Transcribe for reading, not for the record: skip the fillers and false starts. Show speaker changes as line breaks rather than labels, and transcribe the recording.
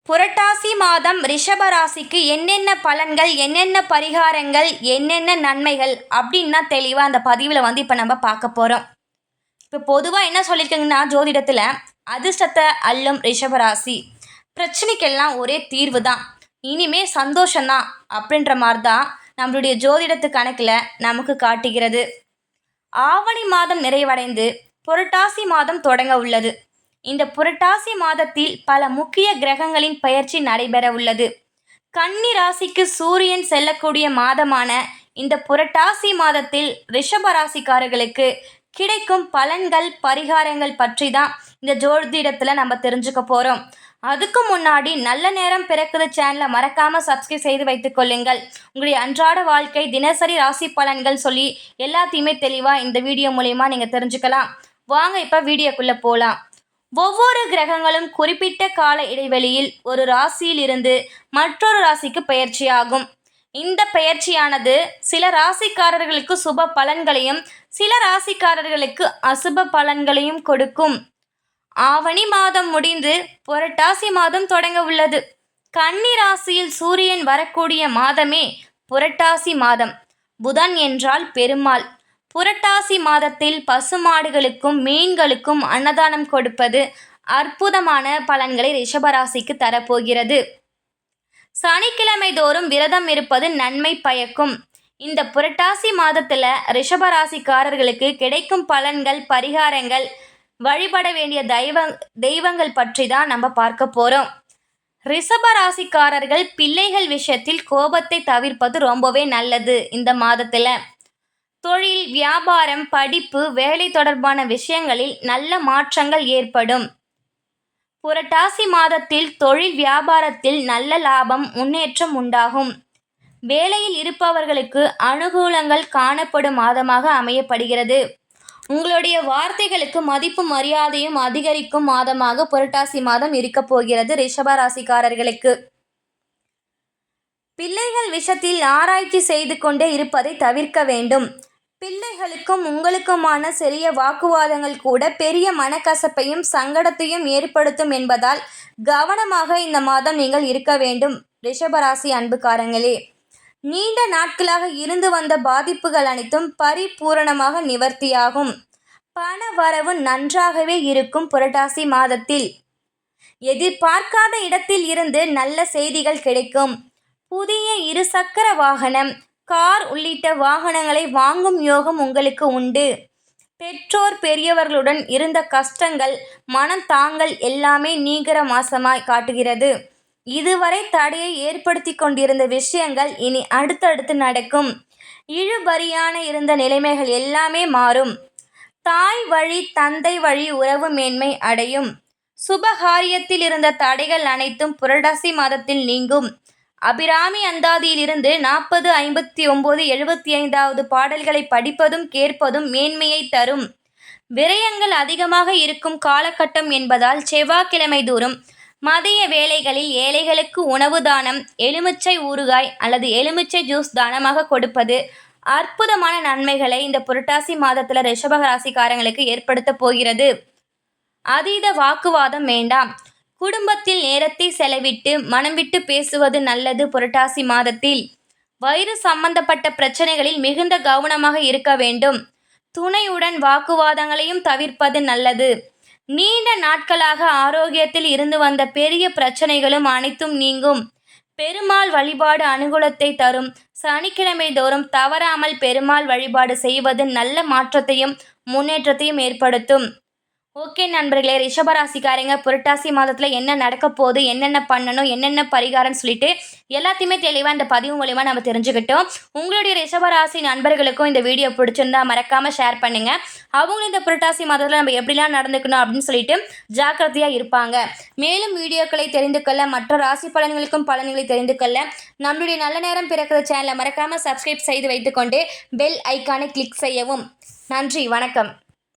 புரட்டாசி மாதம் ரிஷப ராசிக்கு என்னென்ன பலன்கள், என்னென்ன பரிகாரங்கள், என்னென்ன நன்மைகள் அப்படின்னு தான் தெளிவாக அந்த பதிவில் இப்போ நம்ம பார்க்க போகிறோம். இப்போ பொதுவாக என்ன சொல்லியிருக்காங்கன்னா, ஜோதிடத்தில் அதிர்ஷ்டத்தை அள்ளும் ரிஷபராசி, பிரச்சனைக்கெல்லாம் ஒரே தீர்வு தான், இனிமே சந்தோஷம்தான் அப்படின்ற மாதிரி தான் நம்மளுடைய ஜோதிடத்து கணக்கில் நமக்கு காட்டுகிறது. ஆவணி மாதம் நிறைவடைந்து புரட்டாசி மாதம் தொடங்க உள்ளது. இந்த புரட்டாசி மாதத்தில் பல முக்கிய கிரகங்களின் பெயர்ச்சி நடைபெற உள்ளது. கன்னி ராசிக்கு சூரியன் செல்லக்கூடிய மாதமான இந்த புரட்டாசி மாதத்தில் ரிஷப ராசிக்காரர்களுக்கு கிடைக்கும் பலன்கள், பரிகாரங்கள் பற்றி தான் இந்த ஜோதிடத்தில் நம்ம தெரிஞ்சுக்க போகிறோம். அதுக்கு முன்னாடி நல்ல நேரம் பிறக்குது சேனலை மறக்காமல் சப்ஸ்கிரைப் செய்து வைத்துக் கொள்ளுங்கள். உங்களுடைய அன்றாட வாழ்க்கை, தினசரி ராசி பலன்கள் சொல்லி எல்லாத்தையுமே தெளிவாக இந்த வீடியோ மூலயமா நீங்கள் தெரிஞ்சுக்கலாம். வாங்க இப்போ வீடியோக்குள்ளே போகலாம். ஒவ்வொரு கிரகங்களும் குறிப்பிட்ட கால இடைவெளியில் ஒரு ராசியில் இருந்து மற்றொரு ராசிக்கு பெயர்ச்சியாகும். இந்த பெயர்ச்சியானது சில ராசிக்காரர்களுக்கு சுப பலன்களையும் சில ராசிக்காரர்களுக்கு அசுப பலன்களையும் கொடுக்கும். ஆவணி மாதம் முடிந்து புரட்டாசி மாதம் தொடங்க உள்ளது. கன்னி ராசியில் சூரியன் வரக்கூடிய மாதமே புரட்டாசி மாதம். புதன் என்றால் பெருமாள். புரட்டாசி மாதத்தில் பசுமாடுகளுக்கும் மீன்களுக்கும் அன்னதானம் கொடுப்பது அற்புதமான பலன்களை ரிஷபராசிக்கு தரப்போகிறது. சனிக்கிழமை தோறும் விரதம் இருப்பது நன்மை பயக்கும். இந்த புரட்டாசி மாதத்தில் ரிஷபராசிக்காரர்களுக்கு கிடைக்கும் பலன்கள், பரிகாரங்கள், வழிபட வேண்டிய தெய்வங்கள் பற்றி தான் நம்ம பார்க்க போகிறோம். ரிஷபராசிக்காரர்கள் பிள்ளைகள் விஷயத்தில் கோபத்தை தவிர்ப்பது ரொம்பவே நல்லது. இந்த மாதத்தில் தொழில், வியாபாரம், படிப்பு, வேலை தொடர்பான விஷயங்களில் நல்ல மாற்றங்கள் ஏற்படும். புரட்டாசி மாதத்தில் தொழில் வியாபாரத்தில் நல்ல லாபம், முன்னேற்றம் உண்டாகும். வேலையில் இருப்பவர்களுக்கு அனுகூலங்கள் காணப்படும் மாதமாக அமையப்படுகிறது. உங்களுடைய வார்த்தைகளுக்கு மதிப்பு மரியாதையும் அதிகரிக்கும் மாதமாக புரட்டாசி மாதம் இருக்க போகிறது ரிஷபராசிக்காரர்களுக்கு. பிள்ளைகள் விஷயத்தில் ஆராய்ச்சி செய்து கொண்டே இருப்பதை தவிர்க்க வேண்டும். பிள்ளைகளுக்கும் உங்களுக்குமான சிறிய வாக்குவாதங்கள் கூட பெரிய மனக்கசப்பையும் சங்கடத்தையும் ஏற்படுத்தும் என்பதால் கவனமாக இந்த மாதம் நீங்கள் இருக்க வேண்டும். ரிஷபராசி அன்புக்காரங்களே, நீண்ட நாட்களாக இருந்து வந்த பாதிப்புகள் அனைத்தும் பரிபூரணமாக நிவர்த்தியாகும். பண வரவு நன்றாகவே இருக்கும். புரட்டாசி மாதத்தில் எதிர்பார்க்காத இடத்தில் இருந்து நல்ல செய்திகள் கிடைக்கும். புதிய இருசக்கர வாகனம், கார் உள்ளிட்ட வாகனங்களை வாங்கும் யோகம் உங்களுக்கு உண்டு. பெற்றோர் பெரியவர்களுடன் இருந்த கஷ்டங்கள், மனம் தாங்கல் எல்லாமே நீங்கிற மாசமாய் காட்டுகிறது. இதுவரை தடையை ஏற்படுத்தி கொண்டிருந்த விஷயங்கள் இனி அடுத்தடுத்து நடக்கும். இழுபறியான இருந்த நிலைமைகள் எல்லாமே மாறும். தாய் வழி, தந்தை வழி உறவு மேன்மை அடையும். சுபகாரியத்தில் இருந்த தடைகள் அனைத்தும் புரட்டாசி மாதத்தில் நீங்கும். அபிராமி அந்தாதியிலிருந்து 40, 59, 75வது பாடல்களை படிப்பதும் கேட்பதும் மேன்மையை தரும். விரயங்கள் அதிகமாக இருக்கும் காலகட்டம் என்பதால் செவ்வாய்க்கிழமை தோறும் மதிய வேளைகளில் ஏழைகளுக்கு உணவு தானம், எலுமிச்சை ஊறுகாய் அல்லது எலுமிச்சை ஜூஸ் தானமாக கொடுப்பது அற்புதமான நன்மைகளை இந்த புரட்டாசி மாதத்தில் ரிஷப ராசிக்காரங்களுக்கு ஏற்படுத்த போகிறது. அதீத வாக்குவாதம் வேண்டாம். குடும்பத்தில் நேரத்தை செலவிட்டு மனம் விட்டு பேசுவது நல்லது. புரட்டாசி மாதத்தில் வயிறு சம்பந்தப்பட்ட பிரச்சனைகளில் மிகுந்த கவனமாக இருக்க வேண்டும். துணையுடன் வாக்குவாதங்களையும் தவிர்ப்பது நல்லது. நீண்ட நாட்களாக ஆரோக்கியத்தில் இருந்து வந்த பெரிய பிரச்சனைகளும் அனைத்தும் நீங்கும். பெருமாள் வழிபாடு அனுகூலத்தை தரும். சனிக்கிழமை தோறும் தவறாமல் பெருமாள் வழிபாடு செய்வது நல்ல மாற்றத்தையும் முன்னேற்றத்தையும் ஏற்படுத்தும். ஓகே நண்பர்களே, ரிஷபராசிக்காரங்க புரட்டாசி மாதத்தில் என்ன நடக்க போகுது, என்னென்ன பண்ணணும், என்னென்ன பரிகாரம்னு சொல்லிட்டு எல்லாத்தையுமே தெளிவாக இந்த பதிவு மூலமா நம்ம தெரிஞ்சுக்கிட்டோம். உங்களுடைய ரிஷபராசி நண்பர்களுக்கும் இந்த வீடியோ பிடிச்சிருந்தா மறக்காமல் ஷேர் பண்ணுங்கள். அவங்களும் இந்த புரட்டாசி மாதத்தில் நம்ம எப்படிலாம் நடந்துக்கணும் அப்படின்னு சொல்லிட்டு ஜாக்கிரதையாக இருப்பாங்க. மேலும் வீடியோக்களை தெரிந்து கொள்ள, மற்ற ராசி பலன்களுக்கும் பலன்களை தெரிந்து கொள்ள நம்மளுடைய நல்ல நேரம் பிறக்கிற சேனலை மறக்காமல் சப்ஸ்கிரைப் செய்து வைத்துக்கொண்டு பெல் ஐக்கானை கிளிக் செய்யவும். நன்றி, வணக்கம்.